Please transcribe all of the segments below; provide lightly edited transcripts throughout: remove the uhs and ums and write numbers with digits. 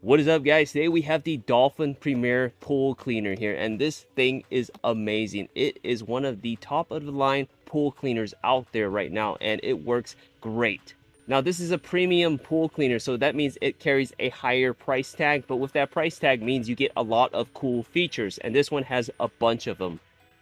What is up, guys? Today we have the Dolphin Premier pool cleaner here, and this thing is amazing. It is one of the top of the line pool cleaners out there right now, and it works great. Now, this is a premium pool cleaner, so that means it carries a higher price tag, but with that price tag means you get a lot of cool features, and this one has a bunch of them.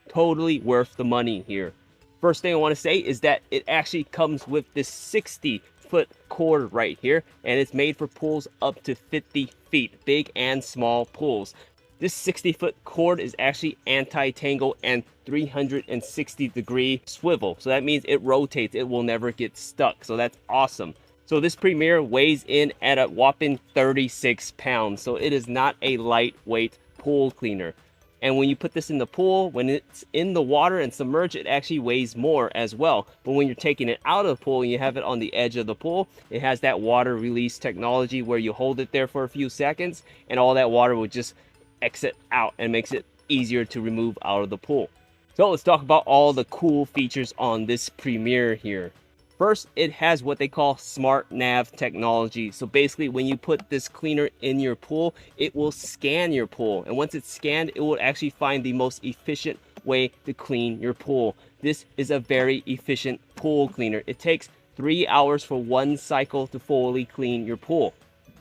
Totally worth the money here. First thing I want to say is that it actually comes with this 60-foot cord right here, and it's made for pools up to 50 feet, big and small pools. This 60-foot cord is actually anti-tangle and 360-degree swivel, so that means it rotates. It will never get stuck, so that's awesome. So this Premier weighs in at a whopping 36 pounds, so it is not a lightweight pool cleaner. And when you put this in the pool, when it's in the water and submerged, it actually weighs more as well. But when you're taking it out of the pool and you have it on the edge of the pool, it has that water release technology where you hold it there for a few seconds and all that water will just exit out and makes it easier to remove out of the pool. So let's talk about all the cool features on this Premier here. First, it has what they call smart nav technology. So basically, when you put this cleaner in your pool, it will scan your pool. And once it's scanned, it will actually find the most efficient way to clean your pool. This is a very efficient pool cleaner. It takes 3 hours for one cycle to fully clean your pool.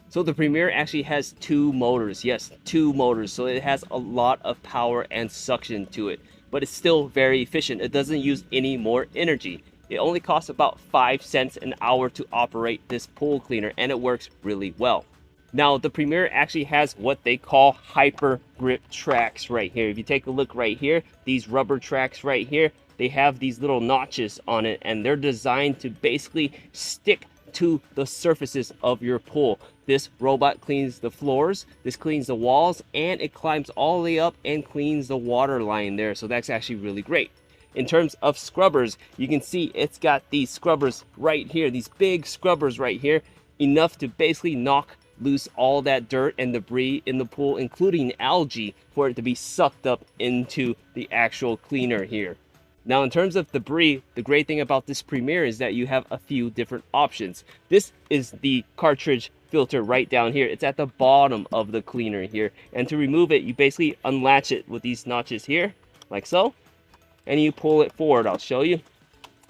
So the Premier actually has two motors. Yes, two motors. So it has a lot of power and suction to it. But it's still very efficient. It doesn't use any more energy. It only costs about 5 cents an hour to operate this pool cleaner, and it works really well. Now, the Premier actually has what they call hyper grip tracks right here. If you take a look right here, these rubber tracks right here, they have these little notches on it, and they're designed to basically stick to the surfaces of your pool. This robot cleans the floors, this cleans the walls, and it climbs all the way up and cleans the water line there. So that's actually really great. In terms of scrubbers, you can see it's got these scrubbers right here, these big scrubbers right here, enough to basically knock loose all that dirt and debris in the pool, including algae, for it to be sucked up into the actual cleaner here. Now, in terms of debris, the great thing about this Premier is that you have a few different options. This is the cartridge filter right down here. It's at the bottom of the cleaner here. And to remove it, you basically unlatch it with these notches here, like so. And you pull it forward. I'll show you.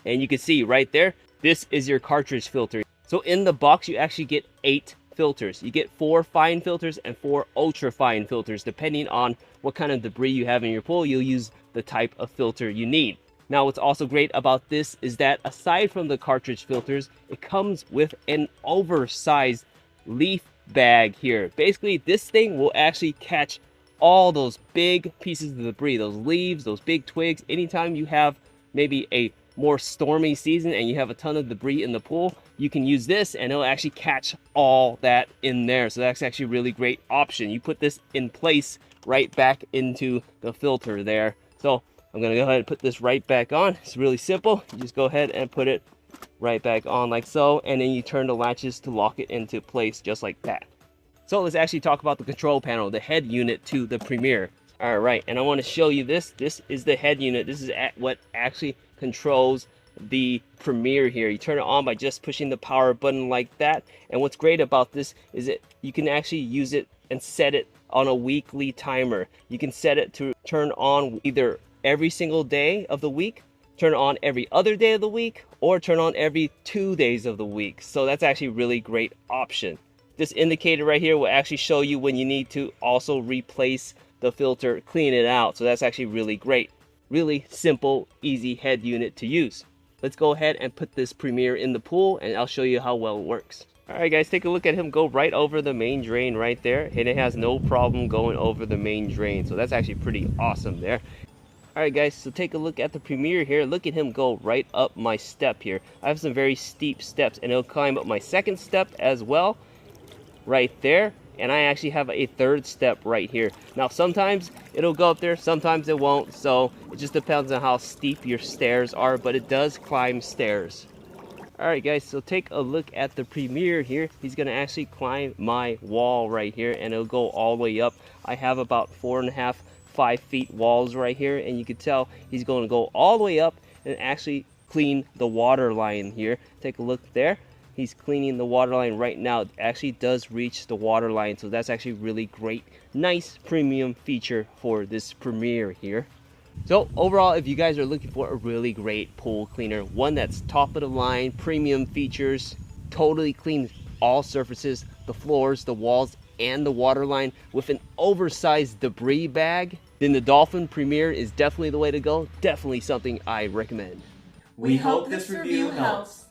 And you can see right there, this is your cartridge filter. So in the box, you actually get 8 filters. You get 4 fine filters and 4 ultra fine filters. Depending on what kind of debris you have in your pool, you'll use the type of filter you need. Now, what's also great about this is that aside from the cartridge filters, it comes with an oversized leaf bag here. Basically, this thing will actually catch all those big pieces of debris, those leaves, those big twigs. Anytime you have maybe a more stormy season and you have a ton of debris in the pool, you can use this and it'll actually catch all that in there. So that's actually a really great option. You put this in place right back into the filter there. So I'm gonna go ahead and put this right back on. It's really simple. You just go ahead and put it right back on like so, and then you turn the latches to lock it into place just like that. So let's actually talk about the control panel, the head unit to the Premier. All right, and I want to show you this. This is the head unit. This is what actually controls the Premier here. You turn it on by just pushing the power button like that. And what's great about this is that you can actually use it and set it on a weekly timer. You can set it to turn on either every single day of the week, turn it on every other day of the week, or turn on every 2 days of the week. So that's actually a really great option. This indicator right here will actually show you when you need to also replace the filter, clean it out. So that's actually really great. Really simple, easy head unit to use. Let's go ahead and put this Premier in the pool and I'll show you how well it works. All right, guys, take a look at him go right over the main drain right there. And it has no problem going over the main drain. So that's actually pretty awesome there. All right, guys, so take a look at the Premier here. Look at him go right up my step here. I have some very steep steps and it'll climb up my second step as well. Right there, and I actually have a third step right here. Now sometimes it'll go up there, sometimes it won't, so it just depends on how steep your stairs are, but it does climb stairs. Alright, guys, so take a look at the Premier here. He's gonna actually climb my wall right here and it'll go all the way up. I have about 4.5, 5 feet walls right here, and you can tell he's going to go all the way up and actually clean the water line here. Take a look there. He's cleaning the water line right now. It actually does reach the water line, so that's actually really great. Nice premium feature for this Premier here. So overall, if you guys are looking for a really great pool cleaner, one that's top of the line, premium features, totally clean all surfaces, the floors, the walls, and the water line with an oversized debris bag, then the Dolphin Premier is definitely the way to go. Definitely something I recommend. We hope this review helps.